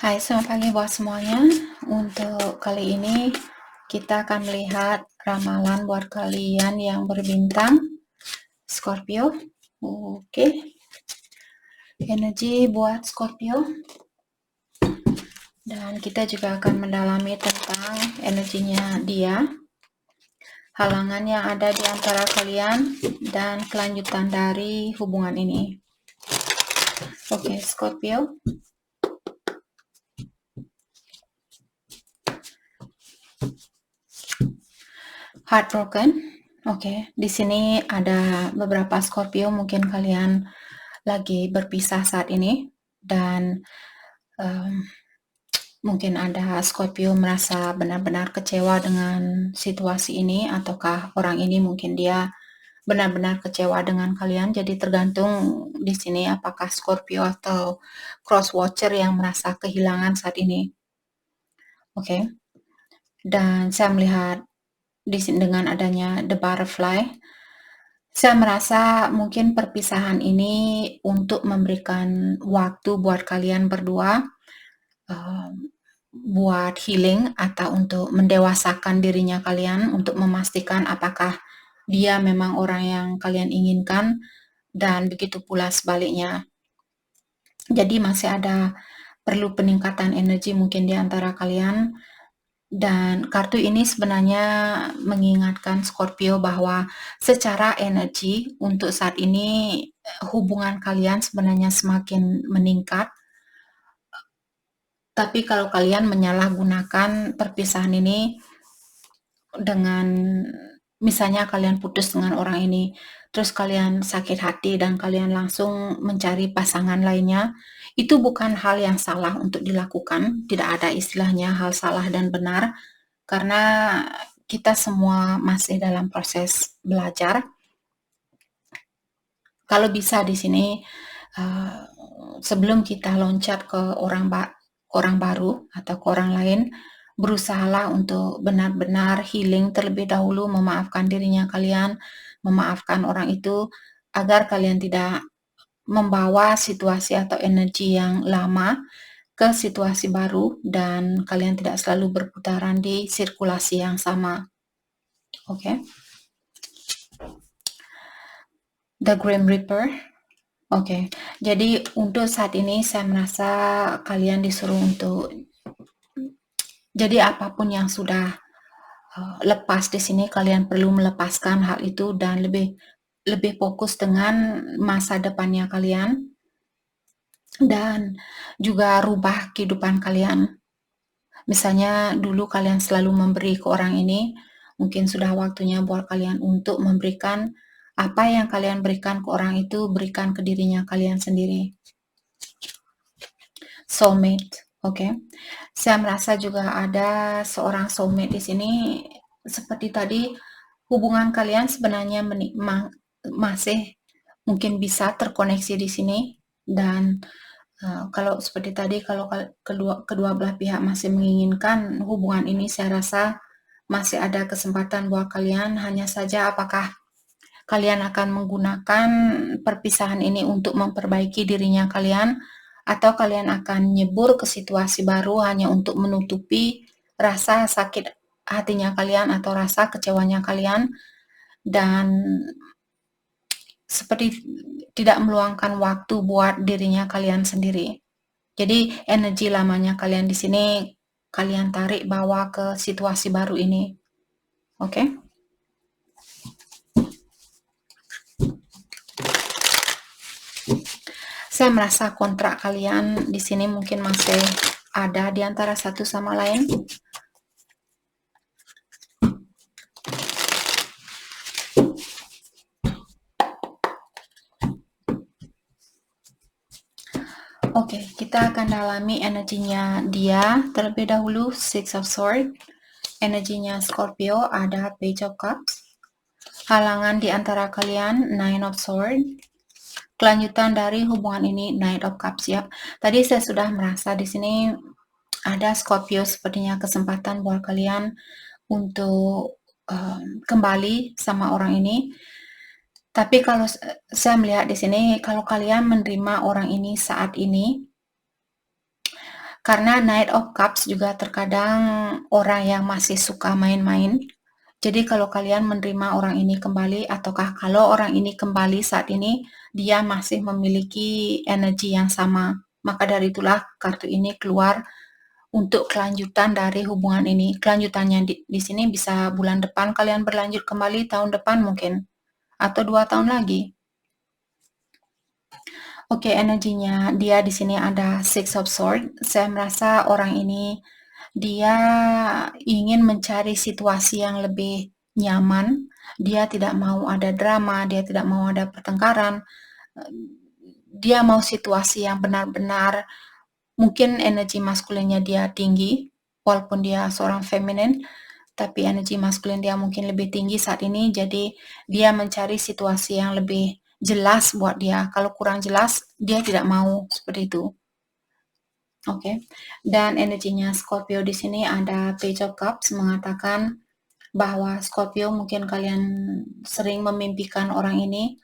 Hai, selamat pagi buat semuanya. Untuk kali ini kita akan melihat ramalan buat kalian yang berbintang Scorpio. Oke. Energi buat Scorpio. Dan kita juga akan mendalami tentang energinya dia, halangan yang ada di antara kalian, dan kelanjutan dari hubungan ini. Oke, Scorpio. Heartbroken. Oke, di sini ada beberapa Scorpio, mungkin kalian lagi berpisah saat ini, dan mungkin ada Scorpio merasa benar-benar kecewa dengan situasi ini, ataukah orang ini mungkin dia benar-benar kecewa dengan kalian. Jadi tergantung di sini apakah Scorpio atau cross watcher yang merasa kehilangan saat ini. Oke. Dan saya melihat di sini dengan adanya the butterfly, saya merasa mungkin perpisahan ini untuk memberikan waktu buat kalian berdua, buat healing atau untuk mendewasakan dirinya kalian, untuk memastikan apakah dia memang orang yang kalian inginkan, dan begitu pula sebaliknya. Jadi masih ada perlu peningkatan energi mungkin di antara kalian. Dan kartu ini sebenarnya mengingatkan Scorpio bahwa secara energi untuk saat ini hubungan kalian sebenarnya semakin meningkat. Tapi kalau kalian menyalahgunakan perpisahan ini dengan misalnya kalian putus dengan orang ini, terus kalian sakit hati dan kalian langsung mencari pasangan lainnya, itu bukan hal yang salah untuk dilakukan. Tidak ada istilahnya hal salah dan benar, karena kita semua masih dalam proses belajar. Kalau bisa di sini, sebelum kita loncat ke orang baru atau ke orang lain, berusahalah untuk benar-benar healing terlebih dahulu, memaafkan dirinya kalian, memaafkan orang itu, agar kalian tidak membawa situasi atau energi yang lama ke situasi baru, dan kalian tidak selalu berputaran di sirkulasi yang sama. Oke. The Grim Reaper. Oke, jadi untuk saat ini saya merasa kalian disuruh untuk jadi apapun yang sudah lepas di sini, kalian perlu melepaskan hal itu dan lebih fokus dengan masa depannya kalian, dan juga rubah kehidupan kalian. Misalnya dulu kalian selalu memberi ke orang ini, mungkin sudah waktunya buat kalian untuk memberikan apa yang kalian berikan ke orang itu, berikan ke dirinya kalian sendiri. Soulmate, oke. Saya merasa juga ada seorang soulmate di sini. Seperti tadi, hubungan kalian sebenarnya masih mungkin bisa terkoneksi di sini, dan kalau seperti tadi, kalau kedua belah pihak masih menginginkan hubungan ini, saya rasa masih ada kesempatan buat kalian. Hanya saja apakah kalian akan menggunakan perpisahan ini untuk memperbaiki dirinya kalian, atau kalian akan nyebur ke situasi baru hanya untuk menutupi rasa sakit hatinya kalian atau rasa kecewanya kalian, dan seperti tidak meluangkan waktu buat dirinya kalian sendiri. Jadi energi lamanya kalian di sini kalian tarik bawa ke situasi baru ini. Oke? Saya merasa kontrak kalian di sini mungkin masih ada di antara satu sama lain. Oke, kita akan dalami energinya dia terlebih dahulu. Six of Swords. Energinya Scorpio ada Page of Cups. Halangan di antara kalian Nine of Swords. Kelanjutan dari hubungan ini Knight of Cups ya. Tadi saya sudah merasa di sini ada Scorpio, sepertinya kesempatan buat kalian untuk kembali sama orang ini. Tapi kalau saya melihat di sini, kalau kalian menerima orang ini saat ini, Karena Knight of Cups juga terkadang orang yang masih suka main-main. Jadi kalau kalian menerima orang ini kembali, ataukah kalau orang ini kembali saat ini, dia masih memiliki energi yang sama. Maka dari itulah kartu ini keluar untuk kelanjutan dari hubungan ini. Kelanjutannya di sini bisa bulan depan kalian berlanjut kembali, tahun depan mungkin, atau 2 tahun lagi. Oke, energinya dia di sini ada Six of Swords. Saya merasa orang ini dia ingin mencari situasi yang lebih nyaman. Dia tidak mau ada drama, dia tidak mau ada pertengkaran. Dia mau situasi yang benar-benar, mungkin energi maskulinnya dia tinggi, walaupun dia seorang feminin, tapi energi maskulin dia mungkin lebih tinggi saat ini, jadi dia mencari situasi yang lebih jelas buat dia. Kalau kurang jelas, dia tidak mau seperti itu. Oke. Dan energinya Scorpio di sini ada Page of Cups, mengatakan bahwa Scorpio mungkin kalian sering memimpikan orang ini,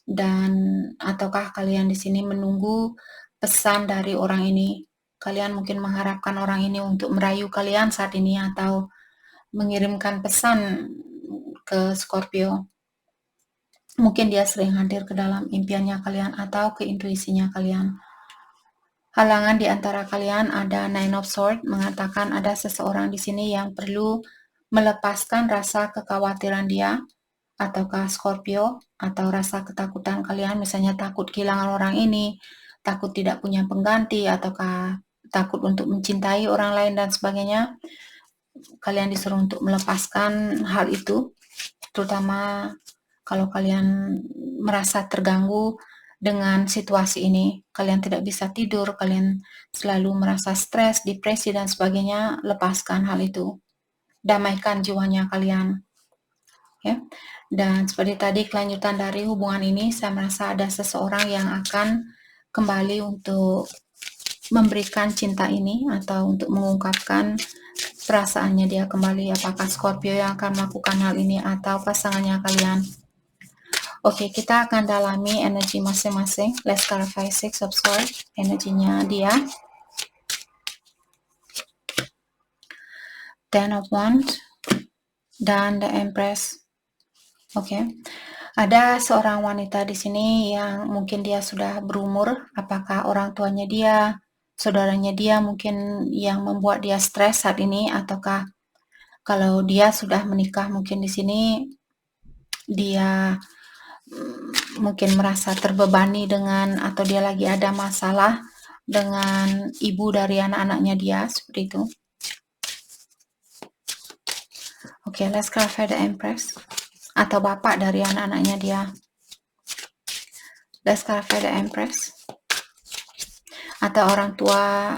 dan ataukah kalian di sini menunggu pesan dari orang ini. Kalian mungkin mengharapkan orang ini untuk merayu kalian saat ini, atau mengirimkan pesan ke Scorpio. Mungkin dia sering hadir ke dalam impiannya kalian atau ke intuisinya kalian. Halangan di antara kalian ada Nine of Swords, mengatakan ada seseorang di sini yang perlu melepaskan rasa kekhawatiran dia, ataukah Scorpio, atau rasa ketakutan kalian, misalnya takut kehilangan orang ini, takut tidak punya pengganti, ataukah takut untuk mencintai orang lain dan sebagainya. Kalian disuruh untuk melepaskan hal itu, terutama kalau kalian merasa terganggu dengan situasi ini, kalian tidak bisa tidur, kalian selalu merasa stres, depresi, dan sebagainya, lepaskan hal itu. Damaikan jiwanya kalian. Ya. Dan seperti tadi kelanjutan dari hubungan ini, saya merasa ada seseorang yang akan kembali untuk memberikan cinta ini, atau untuk mengungkapkan perasaannya dia kembali. Apakah Scorpio yang akan melakukan hal ini atau pasangannya kalian? Oke, kita akan dalami energi masing-masing. Let's clarify Six of Swords, energinya dia. Ten of Wands dan The Empress. Oke. Ada seorang wanita di sini yang mungkin dia sudah berumur. Apakah orang tuanya dia, saudaranya dia mungkin yang membuat dia stres saat ini, ataukah kalau dia sudah menikah mungkin di sini dia mungkin merasa terbebani dengan, atau dia lagi ada masalah dengan ibu dari anak-anaknya dia, seperti itu. Oke, let's clarify the Empress, atau bapak dari anak-anaknya dia. Let's clarify the Empress, atau orang tua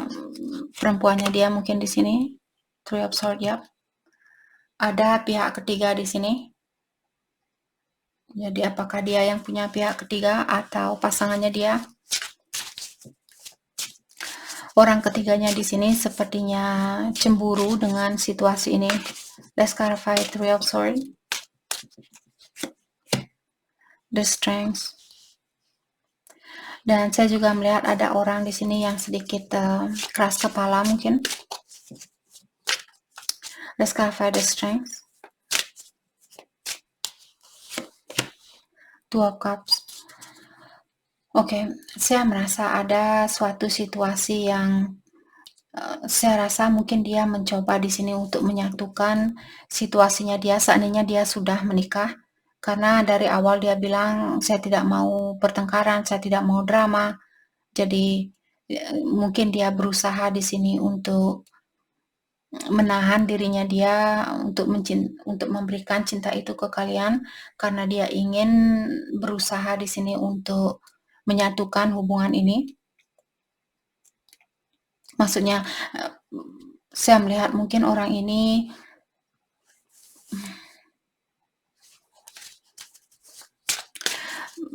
perempuannya dia mungkin di sini. Three of Swords, ya. Ada pihak ketiga di sini. Jadi apakah dia yang punya pihak ketiga atau pasangannya dia? Orang ketiganya di sini sepertinya cemburu dengan situasi ini. Let's clarify Three of Swords. The Strength. Dan saya juga melihat ada orang di sini yang sedikit keras kepala mungkin. Let's clarify the Strength. Two of Cups. Oke, saya merasa ada suatu situasi yang saya rasa mungkin dia mencoba di sini untuk menyatukan situasinya dia seandainya dia sudah menikah, karena dari awal dia bilang saya tidak mau pertengkaran, saya tidak mau drama. Jadi mungkin dia berusaha di sini untuk menahan dirinya dia untuk memberikan cinta itu ke kalian, karena dia ingin berusaha di sini untuk menyatukan hubungan ini. Maksudnya saya melihat mungkin orang ini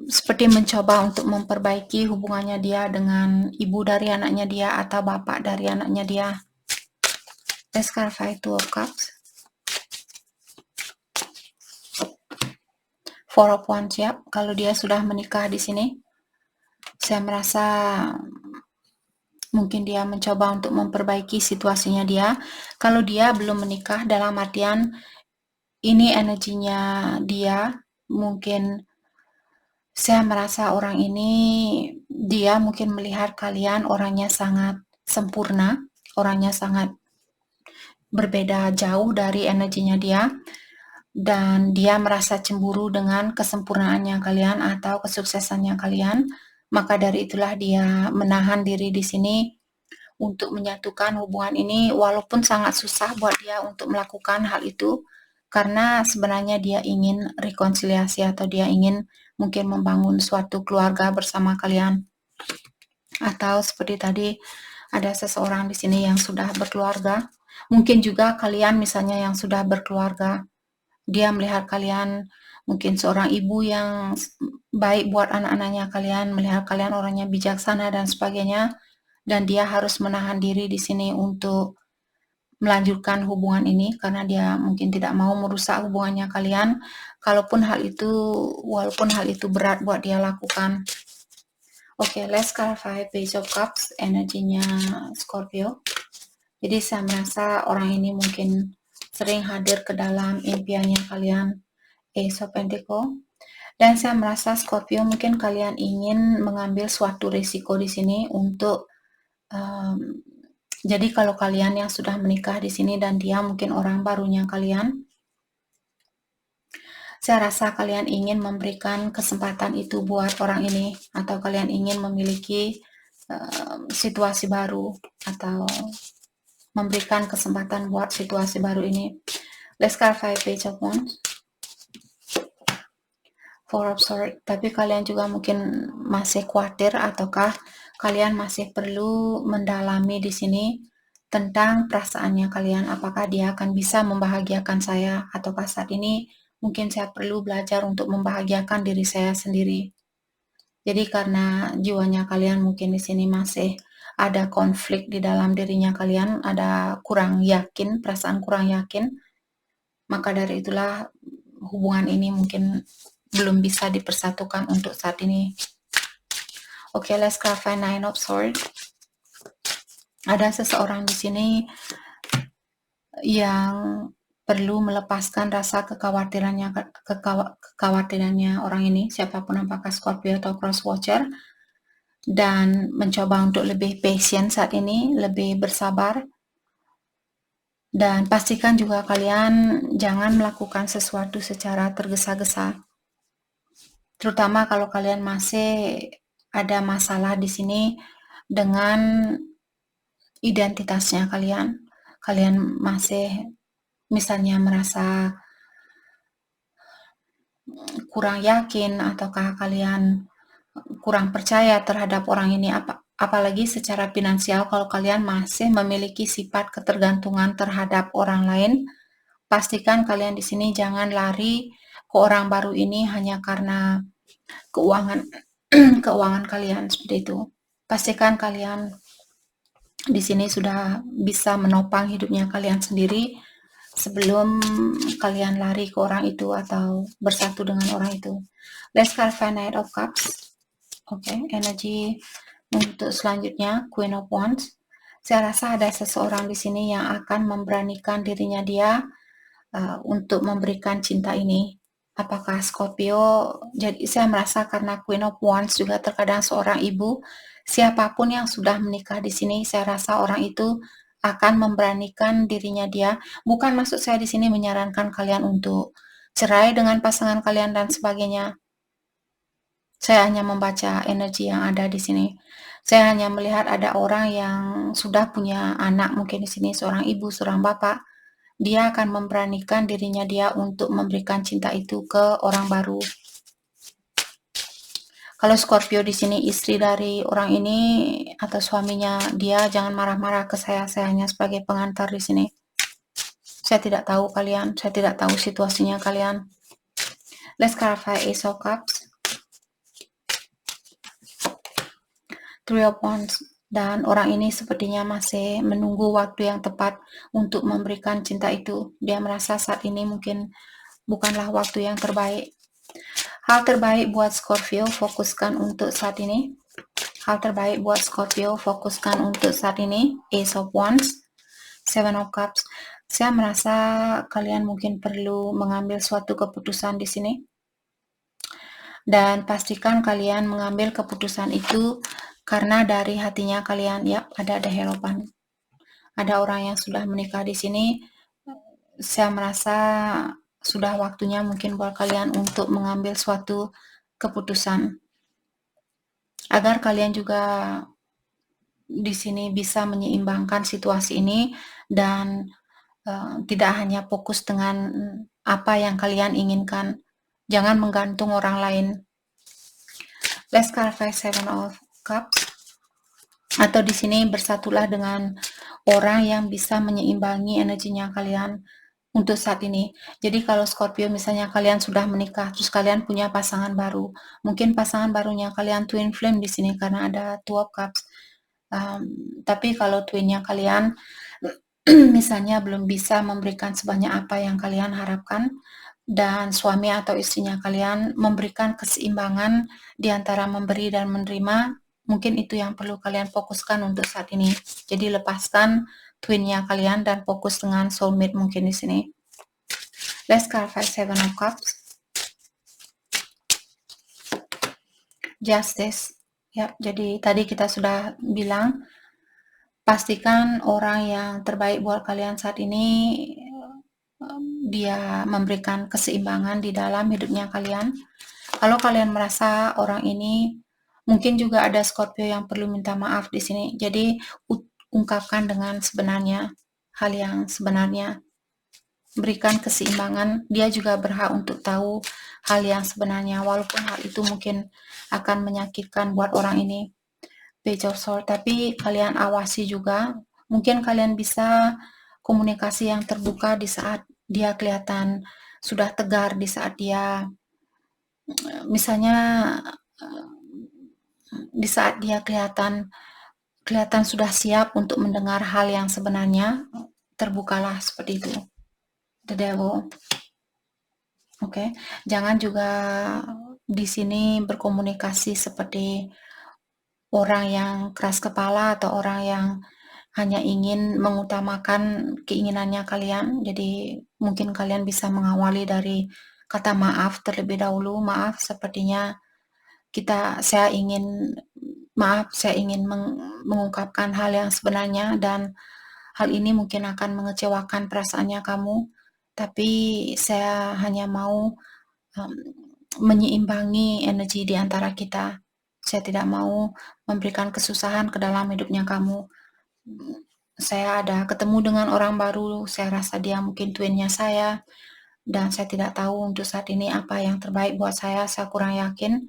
seperti mencoba untuk memperbaiki hubungannya dia dengan ibu dari anaknya dia atau bapak dari anaknya dia. Let's clarify Two of Cups. Four of Wands, ya. Kalau dia sudah menikah di sini, saya merasa Mungkin dia mencoba untuk memperbaiki situasinya dia. Kalau dia belum menikah, dalam artian ini energinya dia, mungkin saya merasa orang ini, dia mungkin melihat kalian orangnya sangat sempurna, orangnya sangat berbeda jauh dari energinya dia, dan dia merasa cemburu dengan kesempurnaannya kalian atau kesuksesannya kalian. Maka dari itulah dia menahan diri di sini untuk menyatukan hubungan ini, walaupun sangat susah buat dia untuk melakukan hal itu, karena sebenarnya dia ingin rekonsiliasi atau dia ingin mungkin membangun suatu keluarga bersama kalian. Atau seperti tadi, ada seseorang di sini yang sudah berkeluarga. Mungkin juga kalian misalnya yang sudah berkeluarga, dia melihat kalian mungkin seorang ibu yang baik buat anak-anaknya kalian, melihat kalian orangnya bijaksana dan sebagainya, dan dia harus menahan diri di sini untuk melanjutkan hubungan ini karena dia mungkin tidak mau merusak hubungannya kalian, walaupun hal itu berat buat dia lakukan. Oke, let's clarify Page of Cups, energinya Scorpio. Jadi saya merasa orang ini mungkin sering hadir ke dalam impiannya kalian, Ace of Pentacle. Dan saya merasa Scorpio mungkin kalian ingin mengambil suatu risiko di sini untuk jadi kalau kalian yang sudah menikah di sini dan dia mungkin orang barunya kalian, saya rasa kalian ingin memberikan kesempatan itu buat orang ini, atau kalian ingin memiliki situasi baru atau memberikan kesempatan buat situasi baru ini. Let's clarify Page of Wands. Four of Swords. Tapi kalian juga mungkin masih khawatir ataukah kalian masih perlu mendalami di sini tentang perasaannya kalian. Apakah dia akan bisa membahagiakan saya ataukah saat ini mungkin saya perlu belajar untuk membahagiakan diri saya sendiri. Jadi karena jiwanya kalian mungkin di sini masih ada konflik di dalam dirinya kalian, ada kurang yakin, perasaan kurang yakin, maka dari itulah hubungan ini mungkin belum bisa dipersatukan untuk saat ini. Oke, let's clarify Nine of Swords. Ada seseorang di sini yang perlu melepaskan rasa kekhawatirannya orang ini, siapapun apakah Scorpio atau Cross Watcher, dan mencoba untuk lebih patient saat ini, lebih bersabar. Dan pastikan juga kalian jangan melakukan sesuatu secara tergesa-gesa. Terutama kalau kalian masih ada masalah di sini dengan identitasnya kalian. Kalian masih misalnya merasa kurang yakin ataukah kalian kurang percaya terhadap orang ini, apalagi secara finansial. Kalau kalian masih memiliki sifat ketergantungan terhadap orang lain, pastikan kalian di sini jangan lari ke orang baru ini hanya karena keuangan keuangan kalian seperti itu. Pastikan kalian di sini sudah bisa menopang hidupnya kalian sendiri sebelum kalian lari ke orang itu atau bersatu dengan orang itu. Let's clarify Knight of Cups. Oke, energi untuk selanjutnya Queen of Wands. Saya rasa ada seseorang di sini yang akan memberanikan dirinya dia untuk memberikan cinta ini. Apakah Scorpio? Jadi saya merasa karena Queen of Wands juga terkadang seorang ibu, siapapun yang sudah menikah di sini, saya rasa orang itu akan memberanikan dirinya dia. Bukan maksud saya di sini menyarankan kalian untuk cerai dengan pasangan kalian dan sebagainya. Saya hanya membaca energi yang ada di sini. Saya hanya melihat ada orang yang sudah punya anak, mungkin di sini seorang ibu, seorang bapak. Dia akan memberanikan dirinya dia untuk memberikan cinta itu ke orang baru. Kalau Scorpio di sini istri dari orang ini atau suaminya dia, jangan marah-marah ke saya. Saya hanya sebagai pengantar di sini. Saya tidak tahu kalian, saya tidak tahu situasinya kalian. Let's clarify Ace of Cups, Three of Wands. Dan orang ini sepertinya masih menunggu waktu yang tepat untuk memberikan cinta itu. Dia merasa saat ini mungkin bukanlah waktu yang terbaik. Hal terbaik buat Scorpio, fokuskan untuk saat ini. Hal terbaik buat Scorpio, fokuskan untuk saat ini. Ace of Wands, Seven of Cups. Saya merasa kalian mungkin perlu mengambil suatu keputusan di sini. Dan pastikan kalian mengambil keputusan itu karena dari hatinya kalian. Ya, ada harapan. Ada orang yang sudah menikah di sini. Saya merasa sudah waktunya mungkin buat kalian untuk mengambil suatu keputusan. Agar kalian juga di sini bisa menyeimbangkan situasi ini dan tidak hanya fokus dengan apa yang kalian inginkan. Jangan menggantung orang lain. Let's clarify Seven of Cups. Atau di sini bersatulah dengan orang yang bisa menyeimbangi energinya kalian untuk saat ini. Jadi kalau Scorpio misalnya kalian sudah menikah, terus kalian punya pasangan baru, mungkin pasangan barunya kalian twin flame di sini karena ada Two of Cups. Tapi kalau twinnya kalian misalnya belum bisa memberikan sebanyak apa yang kalian harapkan, dan suami atau istrinya kalian memberikan keseimbangan di antara memberi dan menerima, mungkin itu yang perlu kalian fokuskan untuk saat ini. Jadi lepaskan twinnya kalian dan fokus dengan soulmate mungkin di sini. Let's clarify Seven of Cups. Justice. Ya, jadi tadi kita sudah bilang pastikan orang yang terbaik buat kalian saat ini dia memberikan keseimbangan di dalam hidupnya kalian. Kalau kalian merasa orang ini mungkin juga ada Scorpio yang perlu minta maaf di sini. Jadi ungkapkan dengan sebenarnya hal yang sebenarnya. Berikan keseimbangan. Dia juga berhak untuk tahu hal yang sebenarnya walaupun hal itu mungkin akan menyakitkan buat orang ini. Page of Swords, tapi kalian awasi juga. Mungkin kalian bisa komunikasi yang terbuka di saat dia kelihatan sudah tegar, di saat dia misalnya di saat dia kelihatan sudah siap untuk mendengar hal yang sebenarnya, terbukalah seperti itu. The Devil. Oke, jangan juga di sini berkomunikasi seperti orang yang keras kepala atau orang yang hanya ingin mengutamakan keinginannya kalian. Jadi mungkin kalian bisa mengawali dari kata maaf terlebih dahulu. Maaf, sepertinya saya ingin mengungkapkan hal yang sebenarnya dan hal ini mungkin akan mengecewakan perasaannya kamu. Tapi saya hanya mau menyeimbangi energi di antara kita. Saya tidak mau memberikan kesusahan ke dalam hidupnya kamu. Saya ada ketemu dengan orang baru, saya rasa dia mungkin twinnya saya, dan saya tidak tahu untuk saat ini apa yang terbaik buat saya kurang yakin.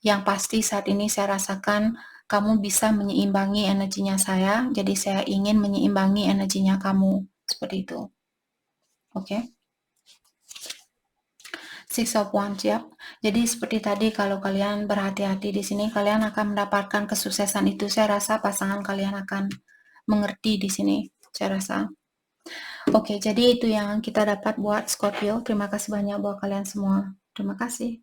Yang pasti saat ini saya rasakan kamu bisa menyeimbangi energinya saya, jadi saya ingin menyeimbangi energinya kamu, seperti itu. Oke? Six of Wands, ya. Jadi seperti tadi, kalau kalian berhati-hati di sini, kalian akan mendapatkan kesuksesan itu. Saya rasa pasangan kalian akan mengerti di sini, saya rasa. Oke, jadi itu yang kita dapat buat Scorpio. Terima kasih banyak buat kalian semua. Terima kasih.